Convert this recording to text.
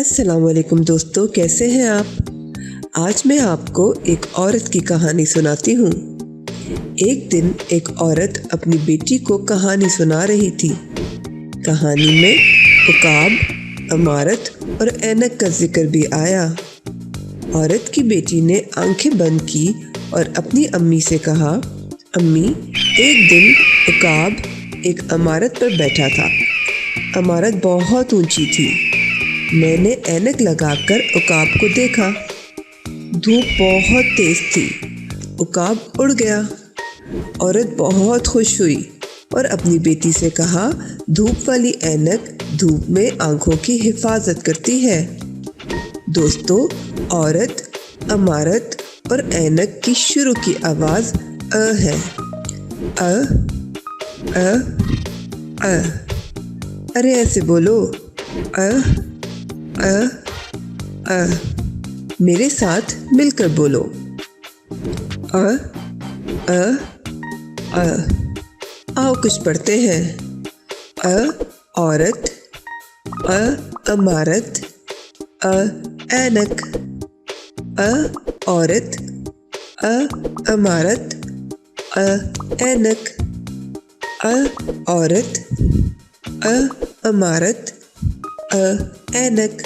अस्सलामुअलैकुम दोस्तों, कैसे हैं आप। आज मैं आपको एक औरत की कहानी सुनाती हूँ। एक दिन एक औरत अपनी बेटी को कहानी सुना रही थी। कहानी में उकाब, अमारत और ऐनक का जिक्र भी आया। औरत की बेटी ने आंखें बंद की और अपनी अम्मी से कहा, अम्मी, एक दिन उकाब एक अमारत पर बैठा था। अमारत बहुत ऊंची थी। मैंने ऐनक लगाकर उकाब को देखा। धूप बहुत तेज थी। उकाब उड़ गया। औरत बहुत खुश हुई और अपनी बेटी से कहा, धूप वाली ऐनक धूप में आंखों की हिफाजत करती है। दोस्तों, औरत, अमारत और ऐनक की शुरू की आवाज अ है। अ अ अ। अरे ऐसे बोलो, अ अ अ। मेरे साथ मिलकर बोलो, अ अ अ। आओ कुछ पढ़ते हैं। अ औरत, अ अमारत, अ ऐनक। अ औरत, अ अमारत, अ ऐनक। अ औरत, अ अमारत, अ ऐनक।